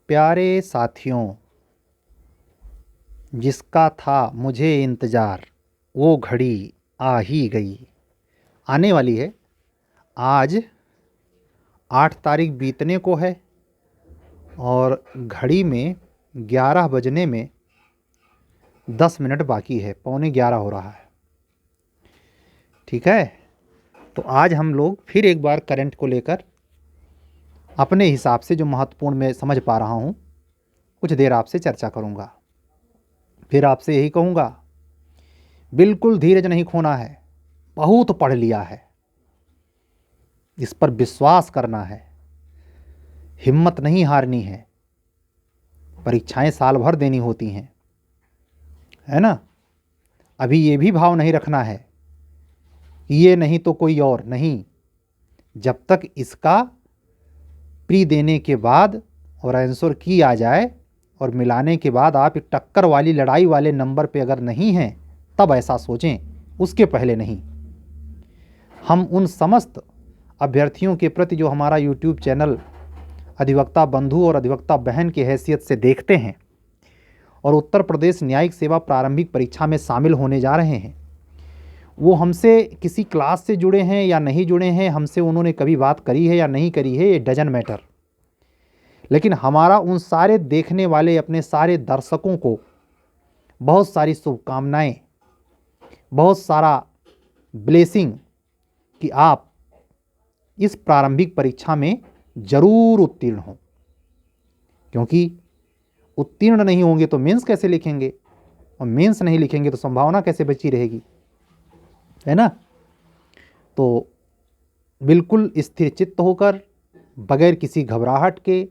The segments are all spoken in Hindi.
प्यारे साथियों, जिसका था मुझे इंतज़ार वो घड़ी आ ही गई। आने वाली है। आज 8 तारीख बीतने को है और घड़ी में 11 बजने में 10 मिनट बाकी है। 11:15 हो रहा है। ठीक है, तो आज हम लोग फिर एक बार करंट को लेकर अपने हिसाब से जो महत्वपूर्ण मैं समझ पा रहा हूँ कुछ देर आपसे चर्चा करूँगा। फिर आपसे यही कहूँगा, बिल्कुल धीरज नहीं खोना है। बहुत पढ़ लिया है, इस पर विश्वास करना है, हिम्मत नहीं हारनी है। परीक्षाएं साल भर देनी होती हैं, है ना। अभी ये भी भाव नहीं रखना है कि ये नहीं तो कोई और नहीं। जब तक इसका प्री देने के बाद और आंसर की आ जाए और मिलाने के बाद आप एक टक्कर वाली लड़ाई वाले नंबर पे अगर नहीं हैं तब ऐसा सोचें, उसके पहले नहीं। हम उन समस्त अभ्यर्थियों के प्रति जो हमारा यूट्यूब चैनल अधिवक्ता बंधु और अधिवक्ता बहन की हैसियत से देखते हैं और उत्तर प्रदेश न्यायिक सेवा प्रारंभिक परीक्षा में शामिल होने जा रहे हैं, वो हमसे किसी क्लास से जुड़े हैं या नहीं जुड़े हैं, हमसे उन्होंने कभी बात करी है या नहीं करी है, ये डजन मैटर। लेकिन हमारा उन सारे देखने वाले अपने सारे दर्शकों को बहुत सारी शुभकामनाएं, बहुत सारा ब्लेसिंग कि आप इस प्रारंभिक परीक्षा में ज़रूर उत्तीर्ण हों। क्योंकि उत्तीर्ण नहीं होंगे तो मेंस कैसे लिखेंगे, और मेंस नहीं लिखेंगे तो संभावना कैसे बची रहेगी, है ना। तो बिल्कुल स्थिर चित्त होकर, बगैर किसी घबराहट के,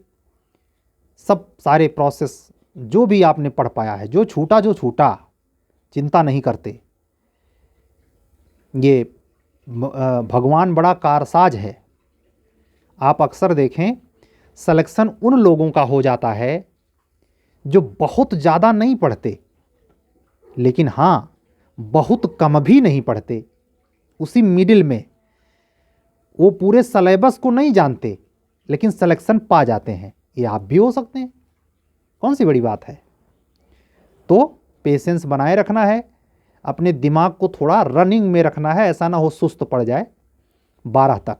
सब सारे प्रोसेस जो भी आपने पढ़ पाया है, जो छूटा चिंता नहीं करते। ये भगवान बड़ा कारसाज है। आप अक्सर देखें सिलेक्शन उन लोगों का हो जाता है जो बहुत ज़्यादा नहीं पढ़ते, लेकिन हाँ बहुत कम भी नहीं पढ़ते, उसी मिडिल में। वो पूरे सिलेबस को नहीं जानते लेकिन सिलेक्शन पा जाते हैं। ये आप भी हो सकते हैं, कौन सी बड़ी बात है। तो पेशेंस बनाए रखना है, अपने दिमाग को थोड़ा रनिंग में रखना है, ऐसा ना हो सुस्त पड़ जाए। 12 तक,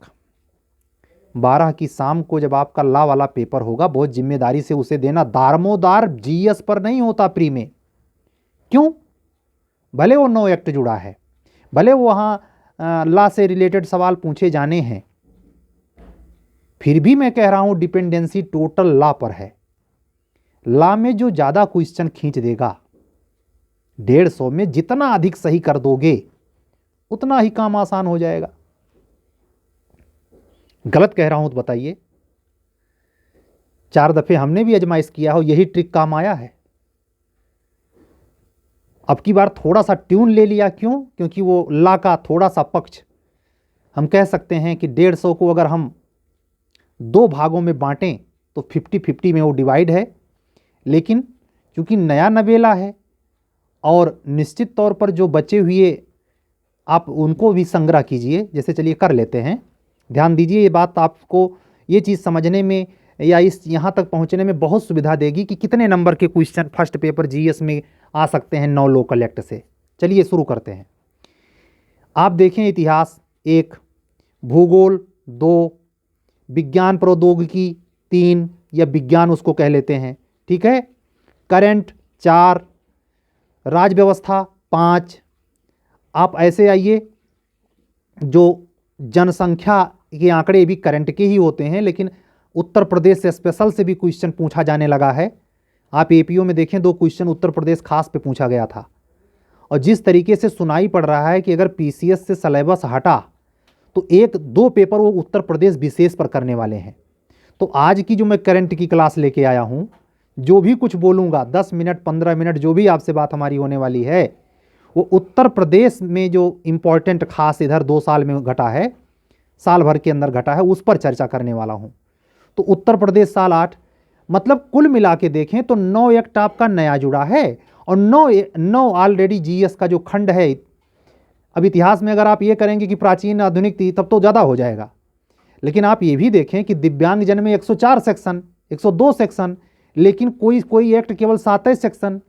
12 की शाम को जब आपका लॉ वाला पेपर होगा, बहुत जिम्मेदारी से उसे देना। दारमोदार जीएस पर नहीं होता प्री में। क्यों? भले वो 9 एक्ट जुड़ा है, भले वो वहाँ लॉ से रिलेटेड सवाल पूछे जाने हैं, फिर भी मैं कह रहा हूँ डिपेंडेंसी टोटल लॉ पर है। लॉ में जो ज़्यादा क्वेश्चन खींच देगा, 150 में जितना अधिक सही कर दोगे उतना ही काम आसान हो जाएगा। गलत कह रहा हूं तो बताइए। 4 दफे हमने भी आजमाइश किया हो, यही ट्रिक काम आया है। अब की बार थोड़ा सा ट्यून ले लिया। क्यों? क्योंकि वो लॉ का थोड़ा सा पक्ष, हम कह सकते हैं कि 150 को अगर हम 2 भागों में बांटें तो 50-50 में वो डिवाइड है। लेकिन चूंकि नया नवेला है और निश्चित तौर पर जो बचे हुए आप उनको भी संग्रह कीजिए। जैसे चलिए कर लेते हैं, ध्यान दीजिए। ये बात आपको ये चीज़ समझने में या इस यहाँ तक पहुँचने में बहुत सुविधा देगी कि कितने नंबर के क्वेश्चन फर्स्ट पेपर जीएस में आ सकते हैं 9 लोकल एक्ट से। चलिए शुरू करते हैं। आप देखें, इतिहास 1, भूगोल 2, विज्ञान प्रौद्योगिकी 3 या विज्ञान उसको कह लेते हैं, ठीक है, करंट 4, राज्य व्यवस्था 5। आप ऐसे आइए, जो जनसंख्या के आंकड़े भी करंट के ही होते हैं, लेकिन उत्तर प्रदेश से स्पेशल से भी क्वेश्चन पूछा जाने लगा है। आप एपीओ में देखें 2 क्वेश्चन उत्तर प्रदेश खास पे पूछा गया था। और जिस तरीके से सुनाई पड़ रहा है कि अगर पीसीएस से सिलेबस हटा तो 1-2 पेपर वो उत्तर प्रदेश विशेष पर करने वाले हैं। तो आज की जो मैं करंट की क्लास लेके आया हूँ, जो भी कुछ बोलूँगा 10 मिनट 15 मिनट जो भी आपसे बात हमारी होने वाली है, वो उत्तर प्रदेश में जो इम्पोर्टेंट खास इधर 2 साल में घटा है, साल भर के अंदर घटा है, उस पर चर्चा करने वाला हूँ। तो उत्तर प्रदेश साल 8, मतलब कुल मिला के देखें तो 9 एक्ट आपका नया जुड़ा है और 9 ऑलरेडी जीएस का जो खंड है। अब इतिहास में अगर आप ये करेंगे कि प्राचीन आधुनिक थी तब तो ज़्यादा हो जाएगा, लेकिन आप ये भी देखें कि दिव्यांगजन में 104 सेक्शन, 102 सेक्शन, लेकिन कोई कोई एक्ट केवल 7 सेक्शन,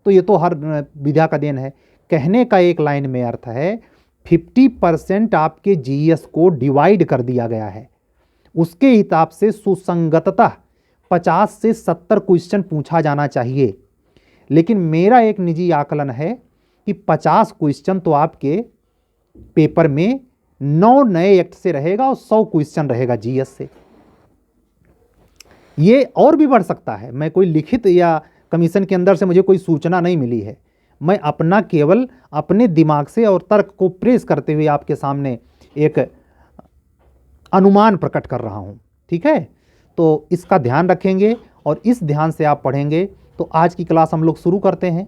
तो ये तो हर विद्या का देन है। कहने का एक लाइन में अर्थ है 50% आपके जीएस को डिवाइड कर दिया गया है, उसके हिसाब से सुसंगतता 50 से 70 क्वेश्चन पूछा जाना चाहिए। लेकिन मेरा एक निजी आकलन है कि 50 क्वेश्चन तो आपके पेपर में 9 नए एक्ट से रहेगा और 100 क्वेश्चन रहेगा जीएस से। ये और भी बढ़ सकता है। मैं कोई लिखित या कमीशन के अंदर से मुझे कोई सूचना नहीं मिली है, मैं अपना केवल अपने दिमाग से और तर्क को प्रेस करते हुए आपके सामने एक अनुमान प्रकट कर रहा हूँ। ठीक है, तो इसका ध्यान रखेंगे और इस ध्यान से आप पढ़ेंगे। तो आज की क्लास हम लोग शुरू करते हैं।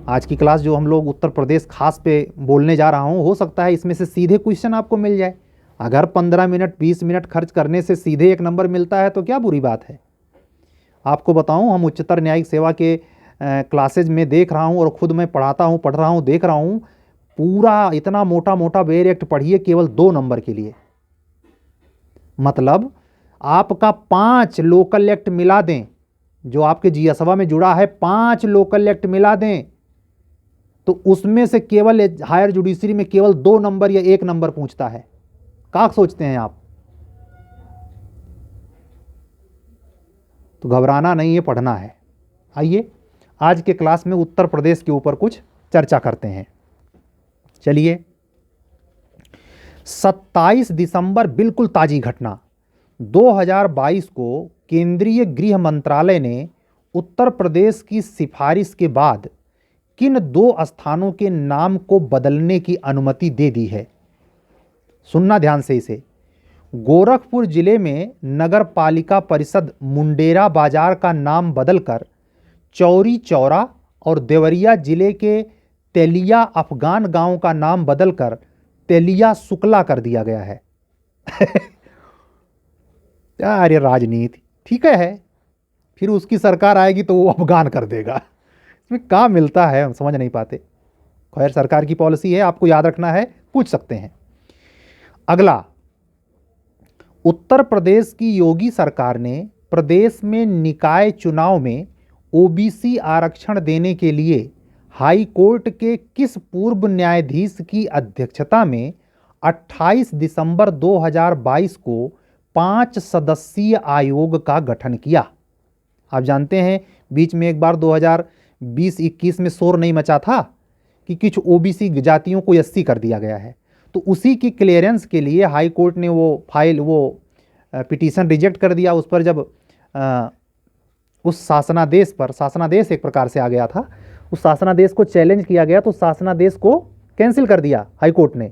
आज की क्लास जो हम लोग उत्तर प्रदेश खास पे बोलने जा रहा हूँ, हो सकता है इसमें से सीधे क्वेश्चन आपको मिल जाए। अगर 15 मिनट 20 मिनट खर्च करने से सीधे 1 नंबर मिलता है तो क्या बुरी बात है। आपको बताऊं, हम उच्चतर न्यायिक सेवा के क्लासेज में देख रहा हूं और ख़ुद मैं पढ़ रहा हूं, देख रहा हूं, पूरा इतना मोटा मोटा बेयर एक्ट पढ़िए केवल 2 नंबर के लिए। मतलब आपका 5 लोकल एक्ट मिला दें, जो आपके जीएसवा में जुड़ा है 5 लोकल एक्ट मिला दें, तो उसमें से केवल हायर जुडिशरी में केवल 2 नंबर या 1 नंबर पूछता है। क्या सोचते हैं आप? तो घबराना नहीं है, पढ़ना है। आइए आज के क्लास में उत्तर प्रदेश के ऊपर कुछ चर्चा करते हैं। चलिए, 27 दिसंबर बिल्कुल ताज़ी घटना, 2022 को केंद्रीय गृह मंत्रालय ने उत्तर प्रदेश की सिफारिश के बाद किन 2 स्थानों के नाम को बदलने की अनुमति दे दी है। सुनना ध्यान से इसे। गोरखपुर जिले में नगर पालिका परिषद मुंडेरा बाजार का नाम बदलकर चौरी चौरा और देवरिया जिले के तेलिया अफगान गांव का नाम बदलकर तेलिया शुक्ला कर दिया गया है। अरे राजनीति ठीक है, फिर उसकी सरकार आएगी तो वो अफगान कर देगा। इसमें क्या मिलता है हम समझ नहीं पाते। खैर, सरकार की पॉलिसी है, आपको याद रखना है, पूछ सकते हैं। अगला, उत्तर प्रदेश की योगी सरकार ने प्रदेश में निकाय चुनाव में ओबीसी आरक्षण देने के लिए हाई कोर्ट के किस पूर्व न्यायाधीश की अध्यक्षता में 28 दिसंबर 2022 को 5 सदस्यीय आयोग का गठन किया। आप जानते हैं बीच में एक बार 2020-21 में शोर नहीं मचा था कि कुछ ओबीसी जातियों को एससी कर दिया गया है, तो उसी की क्लियरेंस के लिए हाई कोर्ट ने वो पिटीशन रिजेक्ट कर दिया। उस पर जब उस शासनादेश पर, शासनादेश एक प्रकार से आ गया था, उस शासनादेश को चैलेंज किया गया तो शासनादेश को कैंसिल कर दिया हाई कोर्ट ने।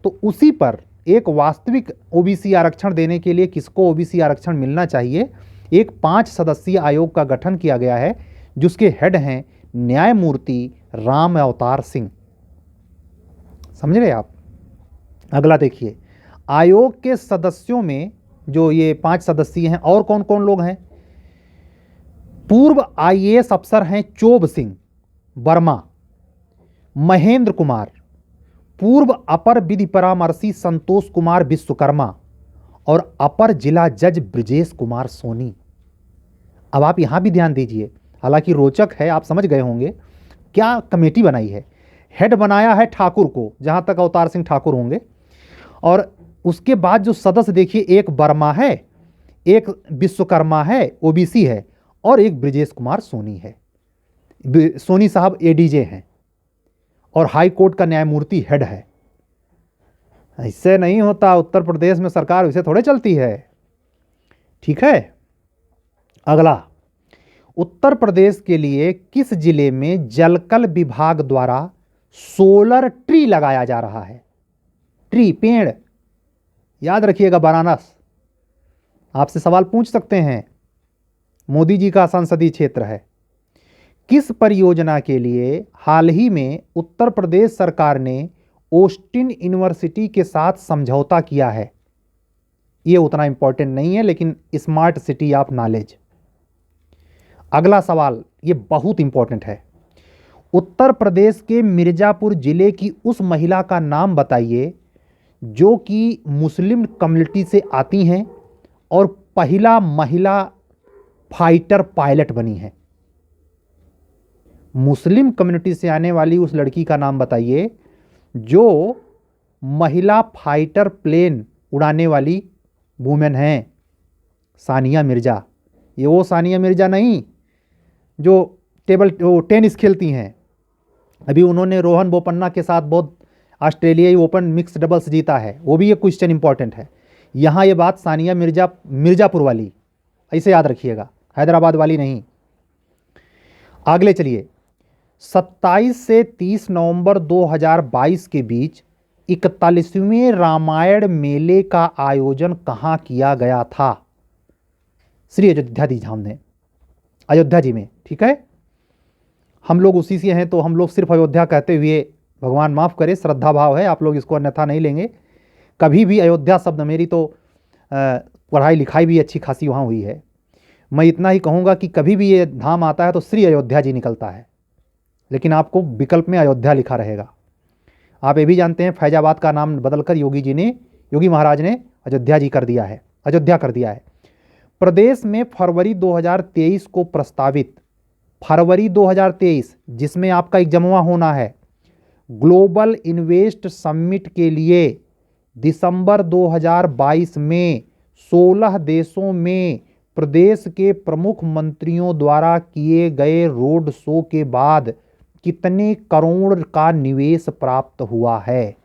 तो उसी पर एक वास्तविक ओबीसी आरक्षण देने के लिए किसको ओबीसी आरक्षण मिलना चाहिए, एक 5 सदस्यीय आयोग का गठन किया गया है, जिसके हेड हैं न्यायमूर्ति राम अवतार सिंह। समझ रहे आप? अगला देखिए, आयोग के सदस्यों में जो ये 5 सदस्य हैं, और कौन कौन लोग हैं? पूर्व आईएएस अफसर हैं चोब सिंह वर्मा, महेंद्र कुमार, पूर्व अपर विधि परामर्शी संतोष कुमार विश्वकर्मा और अपर जिला जज ब्रजेश कुमार सोनी। अब आप यहां भी ध्यान दीजिए, हालांकि रोचक है, आप समझ गए होंगे क्या कमेटी बनाई है। हेड बनाया है ठाकुर को, जहां तक अवतार सिंह ठाकुर होंगे, और उसके बाद जो सदस्य देखिए, एक वर्मा है, एक विश्वकर्मा है ओबीसी है, और एक ब्रजेश कुमार सोनी है। सोनी साहब एडीजे हैं और हाई कोर्ट का न्यायमूर्ति हेड है। ऐसे नहीं होता, उत्तर प्रदेश में सरकार वैसे थोड़े चलती है। ठीक है, अगला, उत्तर प्रदेश के लिए किस जिले में जलकल विभाग द्वारा सोलर ट्री लगाया जा रहा है? ट्री, पेड़, याद रखिएगा, वाराणसी। आपसे सवाल पूछ सकते हैं, मोदी जी का संसदीय क्षेत्र है। किस परियोजना के लिए हाल ही में उत्तर प्रदेश सरकार ने ओस्टिन यूनिवर्सिटी के साथ समझौता किया है? ये उतना इंपॉर्टेंट नहीं है, लेकिन स्मार्ट सिटी ऑफ नॉलेज। अगला सवाल, ये बहुत इंपॉर्टेंट है। उत्तर प्रदेश के मिर्जापुर जिले की उस महिला का नाम बताइए जो कि मुस्लिम कम्युनिटी से आती हैं और फाइटर पायलट बनी हैं। मुस्लिम कम्युनिटी से आने वाली उस लड़की का नाम बताइए जो महिला फाइटर प्लेन उड़ाने वाली वुमेन हैं। सानिया मिर्जा। ये वो सानिया मिर्जा नहीं जो टेनिस खेलती हैं। अभी उन्होंने रोहन बोपन्ना के साथ बहुत ऑस्ट्रेलियाई ओपन मिक्स डबल्स जीता है, वो भी एक क्वेश्चन इंपॉर्टेंट है। यहाँ ये बात सानिया मिर्जा, मिर्जापुर वाली, ऐसे याद रखिएगा, हैदराबाद वाली नहीं। अगले चलिए, 27 से 30 नवंबर 2022 के बीच 41वें रामायण मेले का आयोजन कहाँ किया गया था? श्री अयोध्या धाम में, अयोध्या जी में। ठीक है, हम लोग उसी से हैं तो हम लोग सिर्फ अयोध्या कहते हुए, भगवान माफ़ करे, श्रद्धा भाव है, आप लोग इसको अन्यथा नहीं लेंगे। कभी भी अयोध्या शब्द, मेरी तो पढ़ाई लिखाई भी अच्छी खासी वहाँ हुई है, मैं इतना ही कहूँगा कि कभी भी ये धाम आता है तो श्री अयोध्या जी निकलता है, लेकिन आपको विकल्प में अयोध्या लिखा रहेगा। आप ये भी जानते हैं फैजाबाद का नाम बदलकर योगी महाराज ने अयोध्या जी कर दिया है, अयोध्या कर दिया है। प्रदेश में फरवरी 2023 को प्रस्तावित, फरवरी 2023 जिसमें आपका एग्जामवा होना है, ग्लोबल इन्वेस्ट समिट के लिए दिसंबर 2022 में 16 देशों में प्रदेश के प्रमुख मंत्रियों द्वारा किए गए रोड शो के बाद कितने करोड़ का निवेश प्राप्त हुआ है?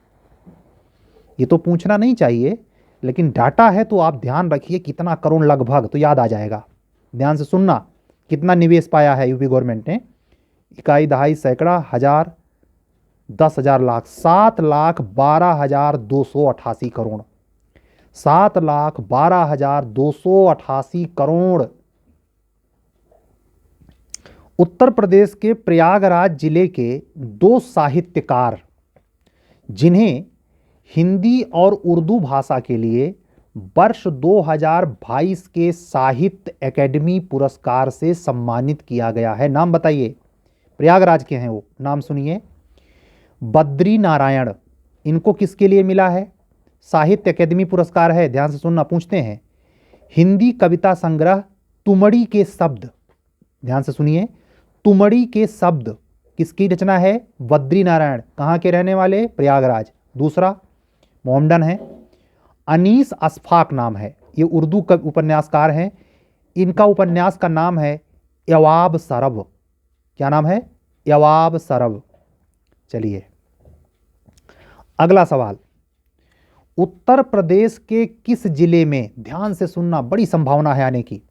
ये तो पूछना नहीं चाहिए, लेकिन डाटा है तो आप ध्यान रखिए कितना करोड़ लगभग, तो याद आ जाएगा। ध्यान से सुनना, कितना निवेश पाया है यूपी गवर्नमेंट ने? इकाई, दहाई, सैकड़ा, हजार, 10,000, लाख, 7,12,288 करोड़, 7,12,288 करोड़। उत्तर प्रदेश के प्रयागराज जिले के 2 साहित्यकार जिन्हें हिंदी और उर्दू भाषा के लिए वर्ष 2022 के साहित्य एकेडमी पुरस्कार से सम्मानित किया गया है, नाम बताइए। प्रयागराज के हैं वो, नाम सुनिए। बद्री नारायण, इनको किसके लिए मिला है? साहित्य एकेडमी पुरस्कार है, ध्यान से सुनना, पूछते हैं। हिंदी कविता संग्रह तुमड़ी के शब्द, ध्यान से सुनिए, तुमड़ी के शब्द किसकी रचना है? बद्री नारायण। कहाँ के रहने वाले? प्रयागराज। दूसरा मोहम्मडन है। अनीस अशफाक नाम है, ये उर्दू उपन्यासकार हैं। इनका उपन्यास का नाम है यवाब सरब। क्या नाम है? यवाब सरब। चलिए अगला सवाल, उत्तर प्रदेश के किस जिले में, ध्यान से सुनना, बड़ी संभावना है आने की,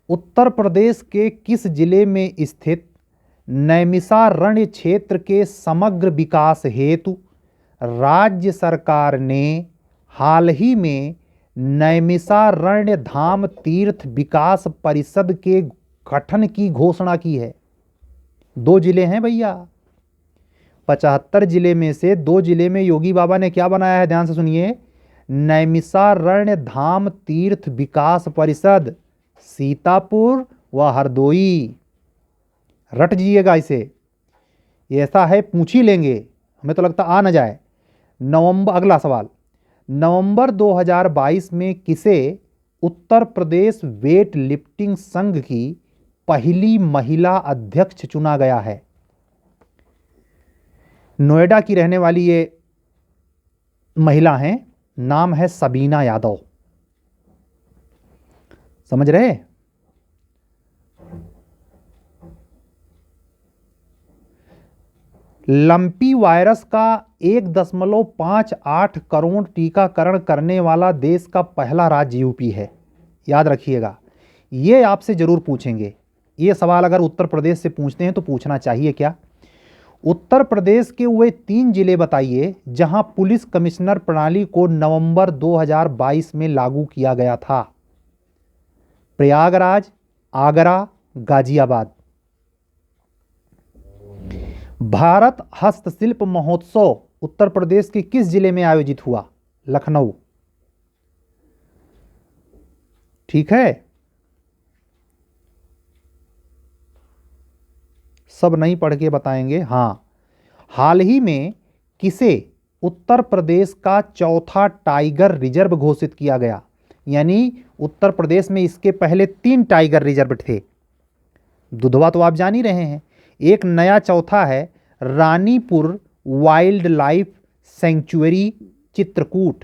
उत्तर प्रदेश के किस जिले में स्थित नैमिषारण्य क्षेत्र के समग्र विकास हेतु राज्य सरकार ने हाल ही में नैमिषारण्य धाम तीर्थ विकास परिषद के गठन की घोषणा की है? 2 जिले हैं भैया, 75 जिले में से 2 जिले में योगी बाबा ने क्या बनाया है? ध्यान से सुनिए, नैमिषारण्य धाम तीर्थ विकास परिषद, सीतापुर व हरदोई। रट जाइएगा इसे, ये ऐसा है पूछ ही लेंगे, हमें तो लगता आ न जाए। अगला सवाल, नवंबर 2022 में किसे उत्तर प्रदेश वेट लिफ्टिंग संघ की पहली महिला अध्यक्ष चुना गया है? नोएडा की रहने वाली ये महिला हैं, नाम है सबीना यादव। समझ रहे? लंपी वायरस का 1.58 करोड़ टीकाकरण करने वाला देश का पहला राज्य यूपी है, याद रखिएगा। ये आपसे जरूर पूछेंगे, ये सवाल अगर उत्तर प्रदेश से पूछते हैं तो पूछना चाहिए क्या? उत्तर प्रदेश के वे 3 जिले बताइए जहां पुलिस कमिश्नर प्रणाली को नवंबर 2022 में लागू किया गया था? प्रयागराज, आगरा, गाजियाबाद। भारत हस्तशिल्प महोत्सव उत्तर प्रदेश के किस जिले में आयोजित हुआ? लखनऊ। ठीक है, सब नहीं पढ़ के बताएंगे। हाँ, हाल ही में किसे उत्तर प्रदेश का चौथा टाइगर रिजर्व घोषित किया गया? यानी उत्तर प्रदेश में इसके पहले 3 टाइगर रिजर्व थे। दुधवा तो आप जान ही रहे हैं। एक नया चौथा है Ranipur wild life sanctuary Chitrakoot.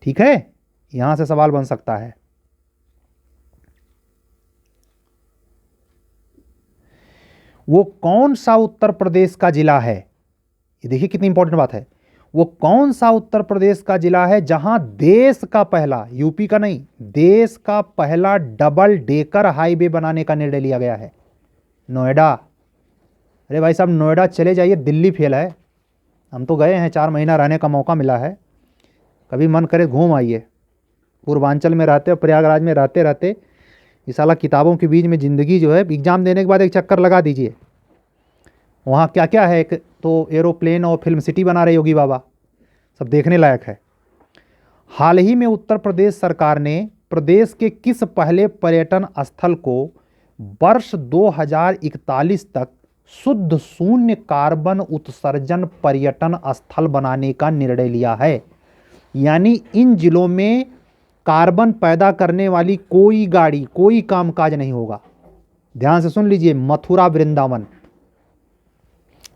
ठीक है, यहां से सवाल बन सकता है। वो कौन सा उत्तर प्रदेश का जिला है, ये देखिए कितनी इंपॉर्टेंट बात है, वो कौन सा उत्तर प्रदेश का जिला है जहां देश का पहला, यूपी का नहीं, देश का पहला डबल डेकर हाईवे बनाने का निर्णय लिया गया है? नोएडा। अरे भाई साहब, नोएडा चले जाइए, दिल्ली फेल है। हम तो गए हैं, 4 महीना रहने का मौका मिला है, कभी मन करे घूम आइए। पूर्वांचल में रहते और प्रयागराज में रहते रहते इस साला किताबों के बीच में ज़िंदगी जो है, एग्ज़ाम देने के बाद एक चक्कर लगा दीजिए। वहाँ क्या क्या है, एक तो एरोप्लेन और फिल्म सिटी बना रहे योगी बाबा, सब देखने लायक है। हाल ही में उत्तर प्रदेश सरकार ने प्रदेश के किस पहले पर्यटन स्थल को वर्ष 2041 तक शुद्ध शून्य कार्बन उत्सर्जन पर्यटन स्थल बनाने का निर्णय लिया है? यानी इन जिलों में कार्बन पैदा करने वाली कोई गाड़ी, कोई कामकाज नहीं होगा। ध्यान से सुन लीजिए, मथुरा वृंदावन।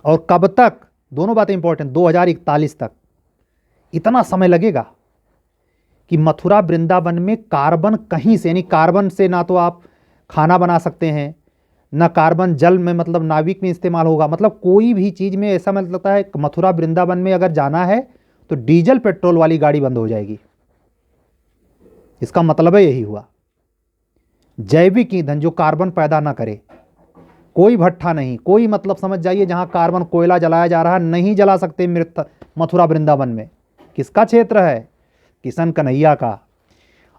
और कब तक? दोनों बातें इंपॉर्टेंट, 2041 तक। इतना समय लगेगा कि मथुरा वृंदावन में कार्बन कहीं से, यानी कार्बन से ना तो आप खाना बना सकते हैं, ना कार्बन जल में मतलब नाविक में इस्तेमाल होगा, मतलब कोई भी चीज़ में ऐसा मतलब लगता है मथुरा वृंदावन में अगर जाना है तो डीजल पेट्रोल वाली गाड़ी बंद हो जाएगी। इसका मतलब है यही हुआ, जैविक ईंधन जो कार्बन पैदा ना करे, कोई भट्ठा नहीं, कोई मतलब समझ जाइए जहां कार्बन कोयला जलाया जा रहा है नहीं जला सकते मथुरा वृंदावन में। किसका क्षेत्र है? किशन कन्हैया का।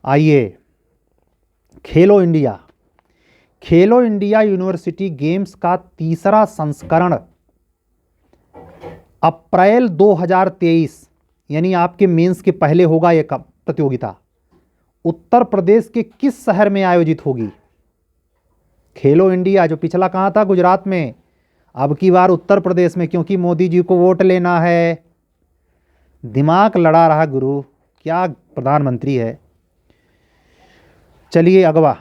आइए, खेलो इंडिया। खेलो इंडिया यूनिवर्सिटी गेम्स का तीसरा संस्करण अप्रैल 2023, यानी आपके मेंस के पहले होगा यह प्रतियोगिता। उत्तर प्रदेश के किस शहर में आयोजित होगी? खेलो इंडिया जो पिछला कहाँ था? गुजरात में। अब की बार उत्तर प्रदेश में, क्योंकि मोदी जी को वोट लेना है। दिमाग लड़ा रहा गुरु, क्या प्रधानमंत्री है। चलिए अगवा।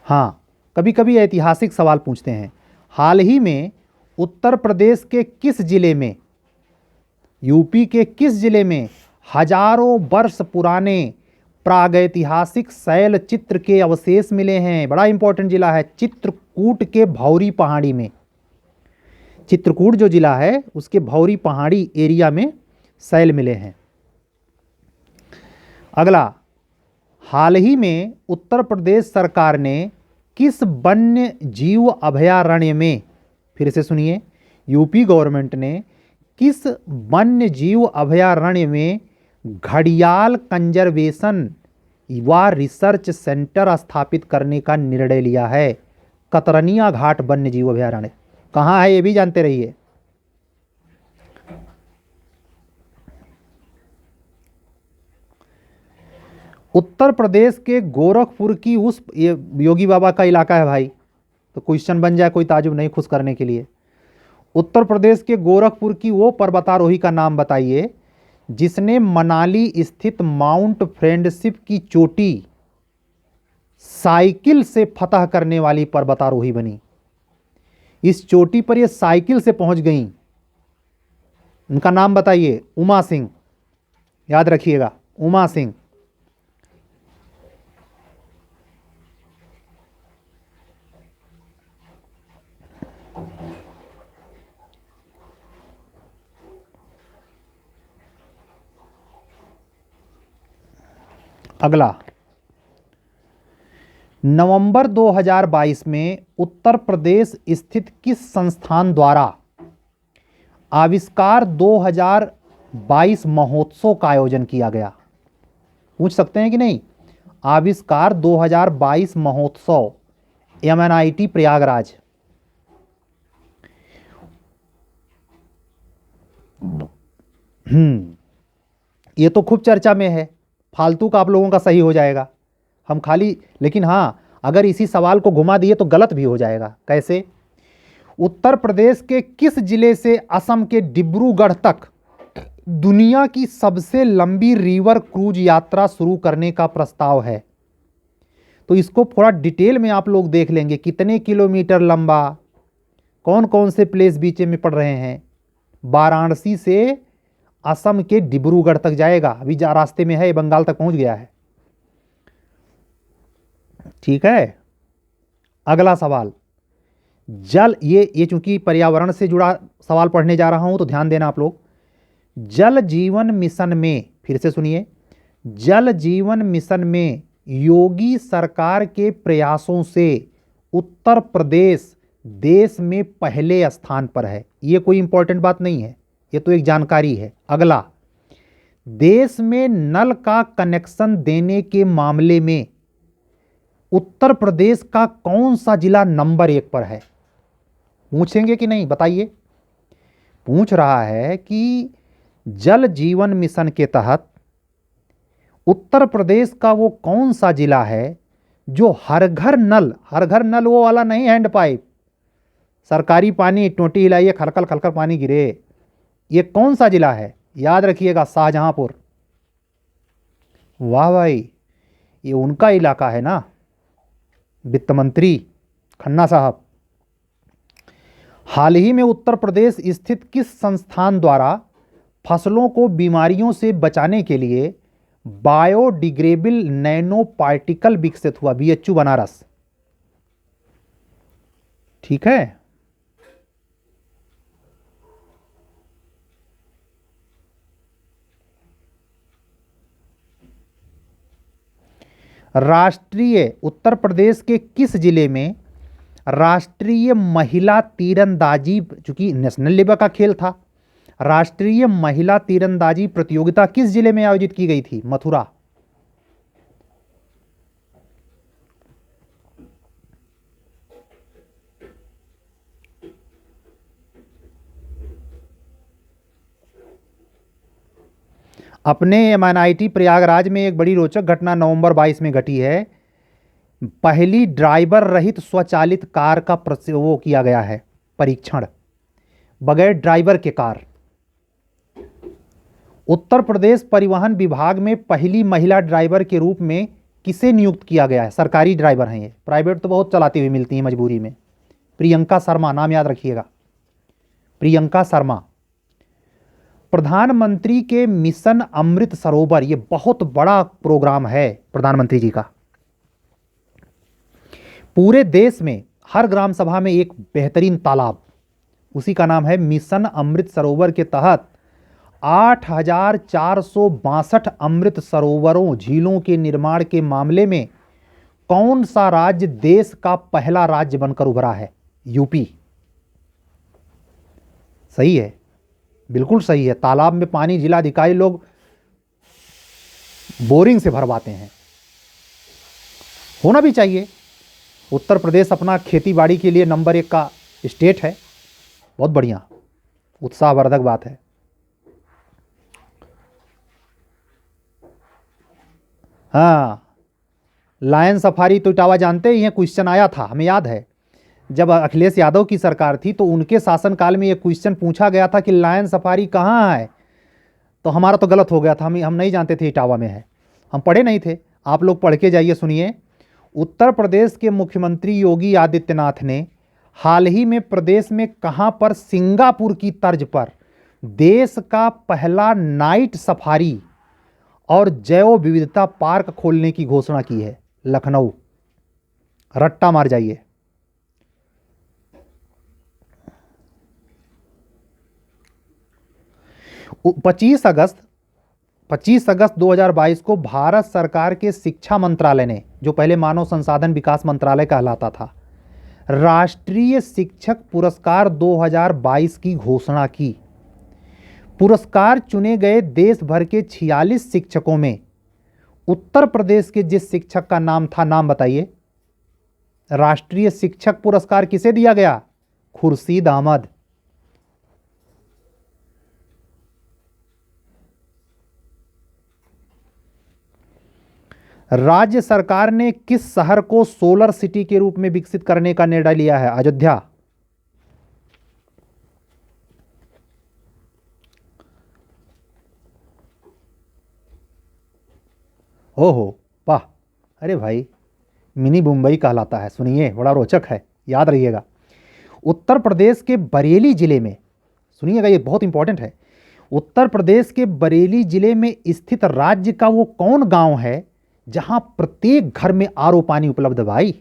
हाँ, कभी कभी ऐतिहासिक सवाल पूछते हैं। हाल ही में उत्तर प्रदेश के किस जिले में, यूपी के किस जिले में हजारों वर्ष पुराने प्रागैतिहासिक शैल चित्र के अवशेष मिले हैं? बड़ा इंपॉर्टेंट जिला है, चित्रकूट के भौरी पहाड़ी में। चित्रकूट जो जिला है उसके भौरी पहाड़ी एरिया में शैल मिले हैं। अगला, हाल ही में उत्तर प्रदेश सरकार ने किस वन्य जीव अभयारण्य में, फिर से सुनिए, यूपी गवर्नमेंट ने किस वन्य जीव अभयारण्य में घड़ियाल कंजर्वेशन व रिसर्च सेंटर स्थापित करने का निर्णय लिया है? कतरनिया घाट वन्य जीव अभयारण्य कहाँ है ये भी जानते रहिए। उत्तर प्रदेश के गोरखपुर की उस, ये योगी बाबा का इलाका है भाई, तो क्वेश्चन बन जाए, कोई ताजुब नहीं खुश करने के लिए। उत्तर प्रदेश के गोरखपुर की वो पर्वतारोही का नाम बताइए जिसने मनाली स्थित माउंट फ्रेंडशिप की चोटी साइकिल से फतह करने वाली पर्वतारोही बनी। इस चोटी पर ये साइकिल से पहुंच गई, उनका नाम बताइए। उमा सिंह, याद रखिएगा, उमा सिंह। अगला, नवंबर 2022 में उत्तर प्रदेश स्थित किस संस्थान द्वारा आविष्कार 2022 महोत्सव का आयोजन किया गया? पूछ सकते हैं कि नहीं। आविष्कार 2022 महोत्सव, MNIT प्रयागराज। ये तो खूब चर्चा में है, फालतू का आप लोगों का सही हो जाएगा, हम खाली, लेकिन हाँ अगर इसी सवाल को घुमा दिए तो गलत भी हो जाएगा। कैसे? उत्तर प्रदेश के किस जिले से असम के डिब्रूगढ़ तक दुनिया की सबसे लंबी रिवर क्रूज यात्रा शुरू करने का प्रस्ताव है। तो इसको थोड़ा डिटेल में आप लोग देख लेंगे, कितने किलोमीटर लंबा, कौन कौन से प्लेस बीच में पड़ रहे हैं। वाराणसी से असम के डिब्रूगढ़ तक जाएगा, अभी जा रास्ते में है, ये बंगाल तक पहुंच गया है। ठीक है, अगला सवाल, जल, ये चूंकि पर्यावरण से जुड़ा सवाल पढ़ने जा रहा हूं तो ध्यान देना आप लोग। जल जीवन मिशन में, फिर से सुनिए, जल जीवन मिशन में योगी सरकार के प्रयासों से उत्तर प्रदेश देश में पहले स्थान पर है। ये कोई इंपॉर्टेंट बात नहीं है, ये तो एक जानकारी है। अगला, देश में नल का कनेक्शन देने के मामले में उत्तर प्रदेश का कौन सा जिला नंबर 1 पर है? पूछेंगे कि नहीं बताइए। पूछ रहा है कि जल जीवन मिशन के तहत उत्तर प्रदेश का वो कौन सा जिला है जो हर घर नल वो वाला नहीं, हैंड पाइप, सरकारी पानी टोटी हिलाइए खलखल खलखल पानी गिरे, ये कौन सा जिला है? याद रखिएगा, शाहजहांपुर। वाह भाई, ये उनका इलाका है ना, वित्त मंत्री खन्ना साहब। हाल ही में उत्तर प्रदेश स्थित किस संस्थान द्वारा फसलों को बीमारियों से बचाने के लिए बायोडिग्रेडेबल नैनो पार्टिकल विकसित हुआ? बीएचयू बनारस। ठीक है, राष्ट्रीय, उत्तर प्रदेश के किस जिले में राष्ट्रीय महिला तीरंदाजी, चूंकि नेशनल लेवल का खेल था, राष्ट्रीय महिला तीरंदाजी प्रतियोगिता किस जिले में आयोजित की गई थी? मथुरा। अपने एमआईटी प्रयागराज में एक बड़ी रोचक घटना नवंबर 22 में घटी है। पहली ड्राइवर रहित स्वचालित कार का वो किया गया है परीक्षण, बगैर ड्राइवर के कार। उत्तर प्रदेश परिवहन विभाग में पहली महिला ड्राइवर के रूप में किसे नियुक्त किया गया है? सरकारी ड्राइवर हैं ये, प्राइवेट तो बहुत चलाती हुई मिलती हैं मजबूरी में। प्रियंका शर्मा, नाम याद रखिएगा, प्रियंका शर्मा। प्रधानमंत्री के मिशन अमृत सरोवर, ये बहुत बड़ा प्रोग्राम है प्रधानमंत्री जी का। पूरे देश में हर ग्राम सभा में एक बेहतरीन तालाब, उसी का नाम है मिशन अमृत सरोवर के तहत 8,462 अमृत सरोवरों, झीलों के निर्माण के मामले में कौन सा राज्य देश का पहला राज्य बनकर उभरा है? यूपी। सही है, बिल्कुल सही है। तालाब में पानी जिलाधिकारी लोग बोरिंग से भरवाते हैं, होना भी चाहिए। उत्तर प्रदेश अपना खेतीबाड़ी के लिए नंबर 1 का स्टेट है, बहुत बढ़िया, उत्साहवर्धक बात है। हाँ, लायन सफारी तो इटावा जानते ही हैं, क्वेश्चन आया था, हमें याद है। जब अखिलेश यादव की सरकार थी तो उनके शासनकाल में ये क्वेश्चन पूछा गया था कि लायन सफारी कहाँ है, तो हमारा तो गलत हो गया था, हम नहीं जानते थे इटावा में है, हम पढ़े नहीं थे। आप लोग पढ़ के जाइए, सुनिए। उत्तर प्रदेश के मुख्यमंत्री योगी आदित्यनाथ ने हाल ही में प्रदेश में कहाँ पर सिंगापुर की तर्ज पर देश का पहला नाइट सफारी और जैव विविधता पार्क खोलने की घोषणा की है? लखनऊ। रट्टा मार जाइए। पच्चीस अगस्त 2022 को भारत सरकार के शिक्षा मंत्रालय ने, जो पहले मानव संसाधन विकास मंत्रालय कहलाता था, राष्ट्रीय शिक्षक पुरस्कार 2022 की घोषणा की। पुरस्कार चुने गए देश भर के 46 शिक्षकों में उत्तर प्रदेश के जिस शिक्षक का नाम था, नाम बताइए। राष्ट्रीय शिक्षक पुरस्कार किसे दिया गया? खुर्शीद अहमद। राज्य सरकार ने किस शहर को सोलर सिटी के रूप में विकसित करने का निर्णय लिया है? अयोध्या। ओहो, वाह, अरे भाई, मिनी मुंबई कहलाता है। सुनिए, बड़ा रोचक है, याद रहिएगा। उत्तर प्रदेश के बरेली जिले में, सुनिएगा ये बहुत इंपॉर्टेंट है, उत्तर प्रदेश के बरेली जिले में स्थित राज्य का वो कौन गांव है जहां प्रत्येक घर में आरओ पानी उपलब्ध है भाई?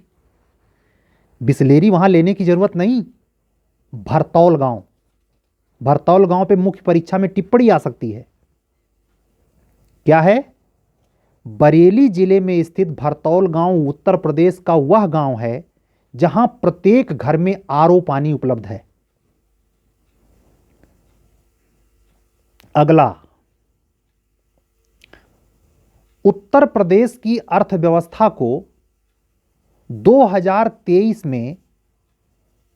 बिसलेरी वहां लेने की जरूरत नहीं। भरतौल गांव, भरतौल गांव पे मुख्य परीक्षा में टिप्पणी आ सकती है। क्या है? बरेली जिले में स्थित भरतौल गांव उत्तर प्रदेश का वह गांव है जहां प्रत्येक घर में आरओ पानी उपलब्ध है। अगला, उत्तर प्रदेश की अर्थव्यवस्था को 2023 में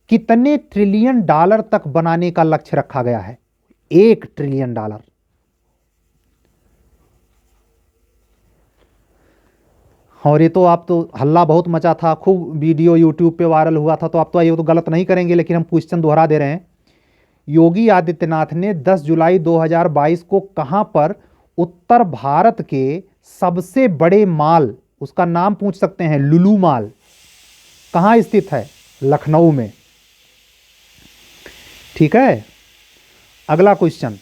कितने ट्रिलियन डॉलर तक बनाने का लक्ष्य रखा गया है? 1 ट्रिलियन डॉलर। और ये तो आप तो हल्ला बहुत मचा था, खूब वीडियो यूट्यूब पे वायरल हुआ था, तो आप तो ये तो गलत नहीं करेंगे, लेकिन हम क्वेश्चन दोहरा दे रहे हैं। योगी आदित्यनाथ ने 10 जुलाई 2022 को कहां पर उत्तर भारत के सबसे बड़े मॉल, उसका नाम पूछ सकते हैं, लुलु मॉल, कहां स्थित है? लखनऊ में। ठीक है, अगला क्वेश्चन,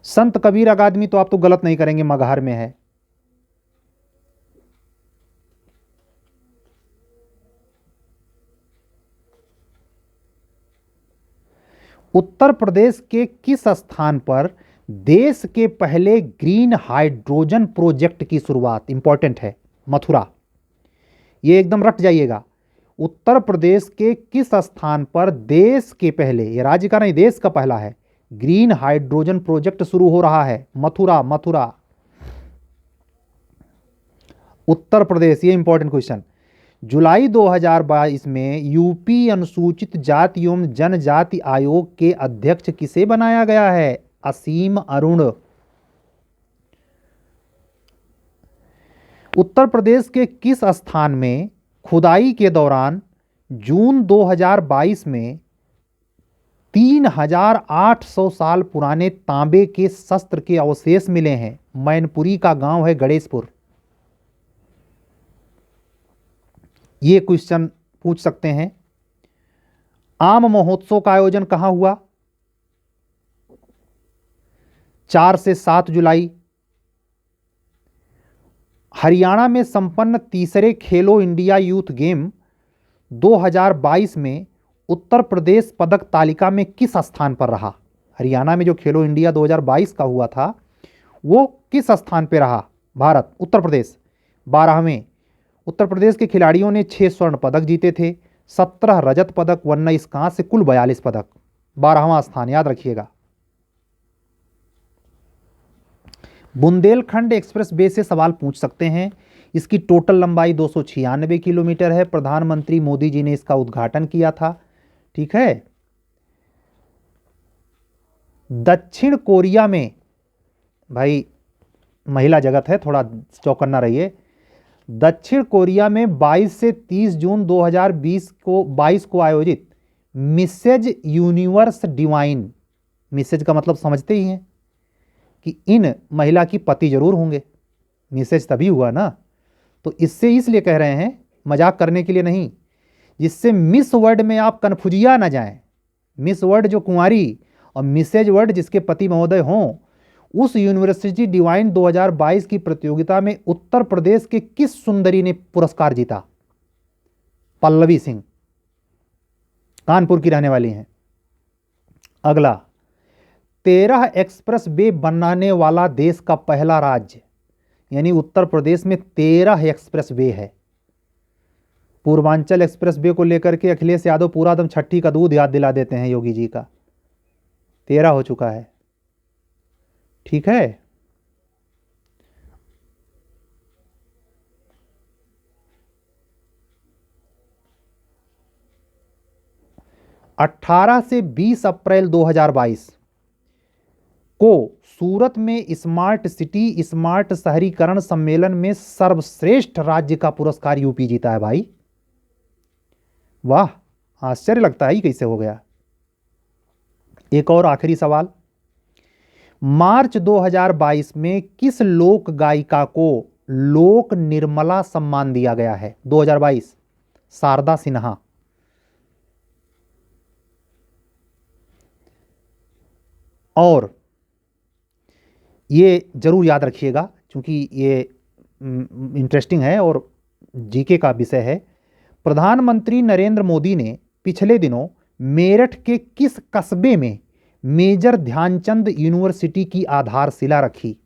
संत कबीर अकादमी तो आप तो गलत नहीं करेंगे, मगहर में है। उत्तर प्रदेश के किस स्थान पर देश के पहले ग्रीन हाइड्रोजन प्रोजेक्ट की शुरुआत? इंपॉर्टेंट है, मथुरा। ये एकदम रट जाइएगा। उत्तर प्रदेश के किस स्थान पर देश के पहले, ये राज्य का नहीं, देश का पहला है, ग्रीन हाइड्रोजन प्रोजेक्ट शुरू हो रहा है? मथुरा, मथुरा, उत्तर प्रदेश। ये इंपॉर्टेंट क्वेश्चन। जुलाई 2022 में यूपी अनुसूचित जाति एवं जनजाति आयोग के अध्यक्ष किसे बनाया गया है? असीम अरुण। उत्तर प्रदेश के किस स्थान में खुदाई के दौरान जून 2022 में 3800 साल पुराने तांबे के शस्त्र के अवशेष मिले हैं? मैनपुरी का गांव है गणेशपुर। ये क्वेश्चन पूछ सकते हैं। आम महोत्सव का आयोजन कहां हुआ? 4 से 7 जुलाई। हरियाणा में संपन्न तीसरे खेलो इंडिया यूथ गेम 2022 में उत्तर प्रदेश पदक तालिका में किस स्थान पर रहा? हरियाणा में जो खेलो इंडिया 2022 का हुआ था वो किस स्थान पर रहा? भारत, उत्तर प्रदेश 12वें। उत्तर प्रदेश के खिलाड़ियों ने 6 स्वर्ण पदक जीते थे, 17 रजत पदक, 19 कांस्य, कुल 42 पदक, 12वां स्थान, याद रखिएगा। बुंदेलखंड एक्सप्रेस वे से सवाल पूछ सकते हैं। इसकी टोटल लंबाई 296 किलोमीटर है। प्रधानमंत्री मोदी जी ने इसका उद्घाटन किया था। ठीक है। दक्षिण कोरिया में, भाई महिला जगत है, थोड़ा चौकन्ना रहिए। दक्षिण कोरिया में 22 से 30 जून 2022 को आयोजित मिसेज यूनिवर्स डिवाइन, मिसेज का मतलब समझते ही हैं कि इन महिला की पति जरूर होंगे, मिसेज तभी हुआ ना, तो इससे इसलिए कह रहे हैं, मजाक करने के लिए नहीं, जिससे मिस वर्ड में आप कन्फ्यूजिया ना जाएं। मिस वर्ड जो कुंवारी और मिसेज वर्ड जिसके पति महोदय हों, उस यूनिवर्सिटी डिवाइन 2022 की प्रतियोगिता में उत्तर प्रदेश के किस सुंदरी ने पुरस्कार जीता? पल्लवी सिंह, कानपुर की रहने वाली हैं। अगला, 13 एक्सप्रेस वे बनाने वाला देश का पहला राज्य, यानी उत्तर प्रदेश में 13 एक्सप्रेस वे है। पूर्वांचल एक्सप्रेस वे को लेकर के अखिलेश यादव पूरा दम छठी का दूध याद दिला देते हैं योगी जी का। 13 हो चुका है। ठीक है। अठारह से 20 अप्रैल 2022 को सूरत में स्मार्ट सिटी स्मार्ट शहरीकरण सम्मेलन में सर्वश्रेष्ठ राज्य का पुरस्कार यूपी जीता है भाई। वाह, आश्चर्य लगता है ही कैसे हो गया। एक और आखिरी सवाल, मार्च 2022 में किस लोक गायिका को लोक निर्मला सम्मान दिया गया है? 2022 शारदा सिन्हा। और ये जरूर याद रखिएगा क्योंकि ये इंटरेस्टिंग है और जीके का विषय है। प्रधानमंत्री नरेंद्र मोदी ने पिछले दिनों मेरठ के किस कस्बे में मेजर ध्यानचंद यूनिवर्सिटी की आधारशिला रखी?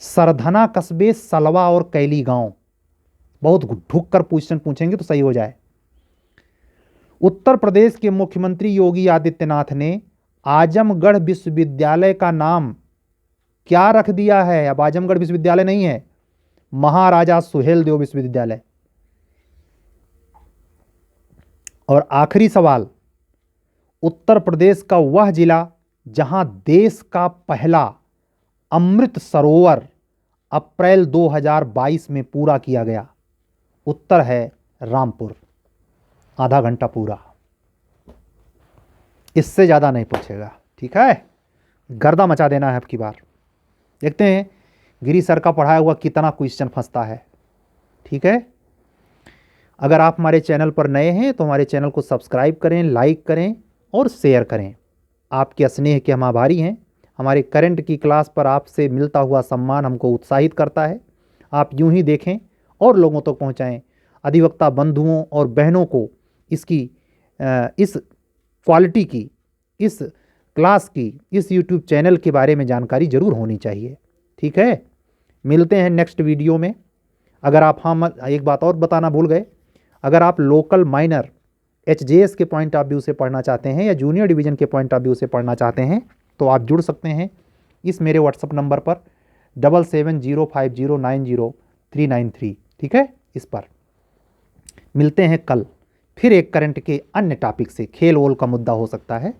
सरधना कस्बे, सलवा और कैली गांव। बहुत ढुक कर क्वेश्चन पूछेंगे तो सही हो जाए। उत्तर प्रदेश के मुख्यमंत्री योगी आदित्यनाथ ने आजमगढ़ विश्वविद्यालय का नाम क्या रख दिया है? अब आजमगढ़ विश्वविद्यालय नहीं है, महाराजा सुहेलदेव विश्वविद्यालय। और आखिरी सवाल, उत्तर प्रदेश का वह जिला जहां देश का पहला अमृत सरोवर अप्रैल 2022 में पूरा किया गया? उत्तर है रामपुर। आधा घंटा पूरा, इससे ज़्यादा नहीं पूछेगा, ठीक है? गर्दा मचा देना है अब की बार। देखते हैं गिरी सर का पढ़ाया हुआ कितना क्वेश्चन फंसता है, ठीक है? अगर आप हमारे चैनल पर नए हैं तो हमारे चैनल को सब्सक्राइब करें, लाइक करें और शेयर करें। आपके स्नेह के हम आभारी हैं। हमारे करंट की क्लास पर आपसे मिलता हुआ सम्मान हमको उत्साहित करता है। आप यूं ही देखें और लोगों तक पहुंचाएं। अधिवक्ता बंधुओं और बहनों को इस क्वालिटी की, इस क्लास की, इस यूट्यूब चैनल के बारे में जानकारी ज़रूर होनी चाहिए, ठीक है? मिलते हैं नेक्स्ट वीडियो में। अगर आप, हम एक बात और बताना भूल गए, अगर आप लोकल माइनर एचजेएस के पॉइंट ऑफ व्यू से पढ़ना चाहते हैं या जूनियर डिवीज़न के पॉइंट ऑफ व्यू से पढ़ना चाहते हैं तो आप जुड़ सकते हैं इस मेरे व्हाट्सअप नंबर पर 7705090393, ठीक है? इस पर मिलते हैं कल फिर एक करंट के अन्य टॉपिक से। खेल वोल का मुद्दा हो सकता है,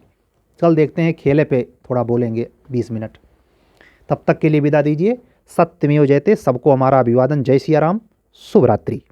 कल देखते हैं, खेले पे थोड़ा बोलेंगे 20 मिनट। तब तक के लिए विदा दीजिए। सत्यमेव जयते। सबको हमारा अभिवादन। जय सिया राम। शुभ रात्रि।